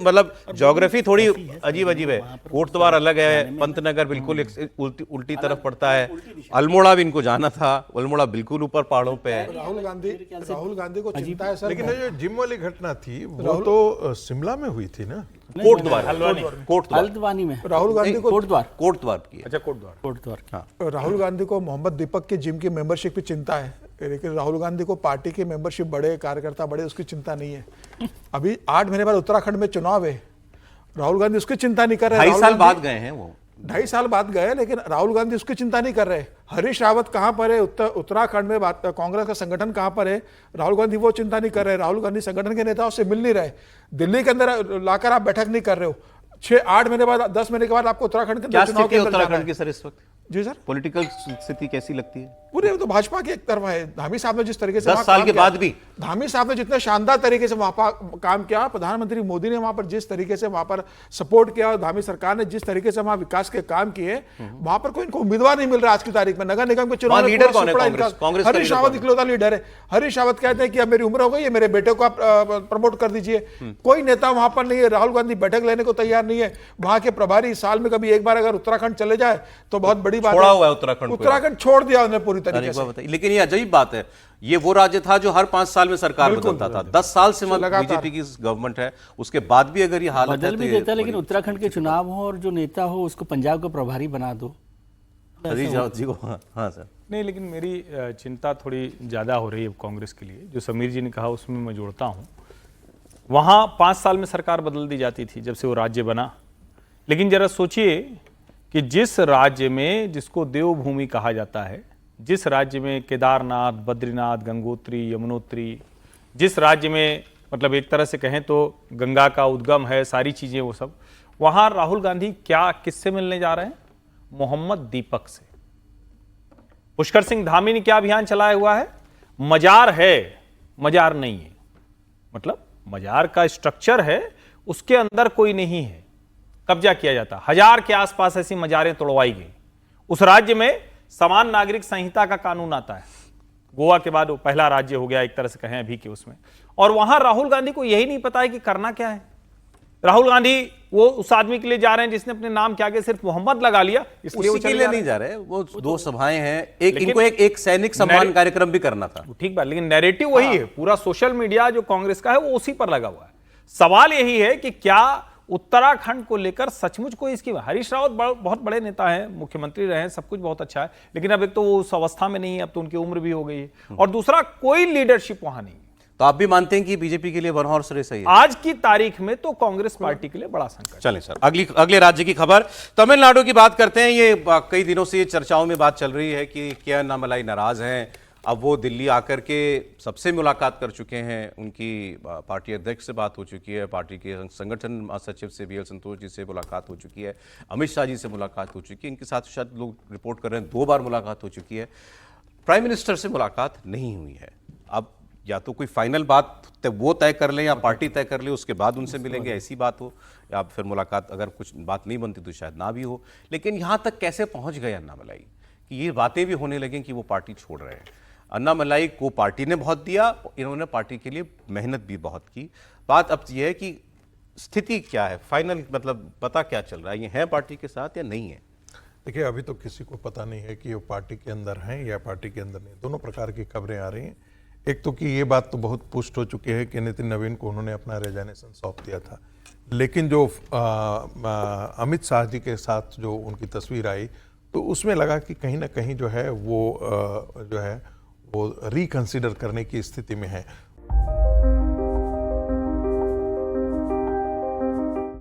मतलब ज्योग्राफी थोड़ी अजीब अजीब है। कोटद्वार अलग है, पंतनगर बिल्कुल एक उल्टी तरफ पड़ता है, अल्मोड़ा भी इनको जाना था, अल्मोड़ा बिल्कुल ऊपर पहाड़ों पे है। राहुल गांधी को चिंता है सर। लेकिन जो जिम वाली घटना थी वो तो शिमला में हुई थी ना, कोटद्वार हल्द्वानी में राहुल गांधी को कोटद्वार की। अच्छा कोटद्वार। हाँ, राहुल गांधी को मोहम्मद दीपक के जिम की मेंबरशिप की चिंता है, लेकिन राहुल गांधी को पार्टी की मेंबरशिप बड़े कार्यकर्ता बड़े उसकी चिंता नहीं है। अभी 8 महीने बाद उत्तराखंड में चुनाव है, राहुल गांधी उसकी चिंता नहीं कर रहे। 2.5 साल बाद गए हैं वो, 2.5 साल बाद गए, लेकिन राहुल गांधी उसकी चिंता नहीं कर रहे। हरीश रावत कहां पर है उत्तराखंड में, कांग्रेस का संगठन कहां पर है, राहुल गांधी वो चिंता नहीं कर रहे। राहुल गांधी संगठन के नेताओं से मिल नहीं रहे, दिल्ली के अंदर लाकर आप बैठक नहीं कर रहे हो। 6-8 महीने बाद 10 महीने के बाद आपको उत्तराखंड के क्या चुनाव स्थिति है उत्तराखंड की सर इस वक्त? जी सर, पॉलिटिकल स्थिति कैसी लगती है? पूरे तो भाजपा की एक तरफ है। धामी साहब ने जिस तरीके से 10 साल के बाद भी धामी साहब ने जितने शानदार तरीके से वहां पर काम किया, प्रधानमंत्री मोदी ने वहां पर जिस तरीके से वहां पर सपोर्ट किया, धामी सरकार ने जिस तरीके से वहां विकास के काम किए, वहां पर कोई इनको उम्मीदवार नहीं मिल रहा आज की तारीख में। नगर निगम के चुनाव में लीडर कौन है? कांग्रेस हरीश रावत इकलौता लीडर है। हरीश रावत कहते हैं कि अब मेरी उम्र हो गई है, मेरे बेटे को आप प्रमोट कर दीजिए। कोई नेता वहां पर नहीं है। राहुल गांधी बैठक लेने को तैयार नहीं है। वहां के प्रभारी साल में कभी एक बार अगर उत्तराखंड चले जाए तो बहुत बड़ी बात है। उत्तराखंड छोड़ दिया उन्होंने पूरी तरीके से। लेकिन ये अजीब बात है, ये वो राज्य था जो हर 5 साल में सरकार बदलता था। 10 साल से बीजेपी की गवर्नमेंट है, उसके बाद भी अगर ये हालत बदल भी देता, लेकिन उत्तराखंड के चुनाव हो और जो नेता हो उसको पंजाब का प्रभारी बना दो। हरीश रावत जी को। हाँ सर, नहीं, लेकिन मेरी चिंता थोड़ी ज़्यादा हो रही है कांग्रेस के लिए। जो समीर जी ने कहा उसमें मैं जोड़ता हूँ। वहाँ 5 साल में सरकार बदल दी जाती थी जब से वो राज्य बना, लेकिन जरा सोचिए कि जिस राज्य में, जिसको देवभूमि कहा जाता है, जिस राज्य में केदारनाथ, बद्रीनाथ, गंगोत्री, यमुनोत्री, जिस राज्य में मतलब एक तरह से कहें तो गंगा का उद्गम है, सारी चीज़ें वो सब, वहाँ राहुल गांधी क्या किससे मिलने जा रहे हैं? मोहम्मद दीपक से। पुष्कर सिंह धामी ने क्या अभियान चलाया हुआ है? मजार है, मजार नहीं है। मतलब मजार का स्ट्रक्चर है, उसके अंदर कोई नहीं है, कब्जा किया जाता। 1000 के आसपास ऐसी मजारें तोड़वाई गई। उस राज्य में समान नागरिक संहिता का कानून आता है। गोवा के बाद वो पहला राज्य हो गया एक तरह से कहें अभी के उसमें। और वहां राहुल गांधी को यही नहीं पता है कि करना क्या है। राहुल गांधी वो उस आदमी के लिए जा रहे हैं जिसने अपने नाम के आगे सिर्फ मोहम्मद लगा लिया, इसलिए वो के लिए नहीं जा रहे। वो 2 सभाएं हैं, इनको एक सैनिक सम्मान कार्यक्रम भी करना था। ठीक बात, लेकिन नैरेटिव वही है। पूरा सोशल मीडिया जो कांग्रेस का है वो उसी पर लगा हुआ है। सवाल यही है कि क्या उत्तराखंड को लेकर सचमुच कोई इसकी, हरीश रावत बहुत बड़े नेता हैं, मुख्यमंत्री रहे हैं, सब कुछ बहुत अच्छा है, लेकिन अब एक तो वो उस अवस्था में नहीं है, अब तो उनकी उम्र भी हो गई है, और दूसरा कोई लीडरशिप वहां नहीं है। तो आप भी मानते हैं कि बीजेपी के लिए वन हॉर्स रेस है? आज की तारीख में तो कांग्रेस पार्टी के लिए बड़ा संकट। चलें सर, अगले राज्य की खबर, तमिलनाडु की बात करते हैं। ये कई दिनों से ये चर्चाओं में बात चल रही है कि के अन्नामलाई नाराज हैं। अब वो दिल्ली आकर के सबसे मुलाकात कर चुके हैं, उनकी पार्टी अध्यक्ष से बात हो चुकी है, पार्टी के संगठन महासचिव से वीएल संतोष जी से मुलाकात हो चुकी है, अमित शाह जी से मुलाकात हो चुकी है, इनके साथ शायद लोग रिपोर्ट कर रहे हैं 2 बार मुलाकात हो चुकी है। प्राइम मिनिस्टर से मुलाकात नहीं हुई है। अब या तो कोई फाइनल बात वो तय कर लें या पार्टी तय कर ले, उसके बाद उनसे मिलेंगे, ऐसी बात हो, या फिर मुलाकात अगर कुछ बात नहीं बनती तो शायद ना भी हो। लेकिन यहाँ तक कैसे पहुँच गए अन्नामलाई कि ये बातें भी होने लगें कि वो पार्टी छोड़ रहे हैं? अन्नामलाई को पार्टी ने बहुत दिया, इन्होंने पार्टी के लिए मेहनत भी बहुत की। बात अब यह है कि स्थिति क्या है, फाइनल मतलब पता क्या चल रहा है, ये है पार्टी के साथ या नहीं है? देखिए, अभी तो किसी को पता नहीं है कि वो पार्टी के अंदर हैं या पार्टी के अंदर नहीं। दोनों प्रकार की खबरें आ रही हैं। एक तो कि ये बात तो बहुत पुष्ट हो चुकी है कि नितिन नवीन को उन्होंने अपना रेजानेशन सौंप दिया था, लेकिन जो अमित शाह जी के साथ जो उनकी तस्वीर आई तो उसमें लगा कि कहीं ना कहीं जो है वो रिकंसिडर करने की स्थिति में है।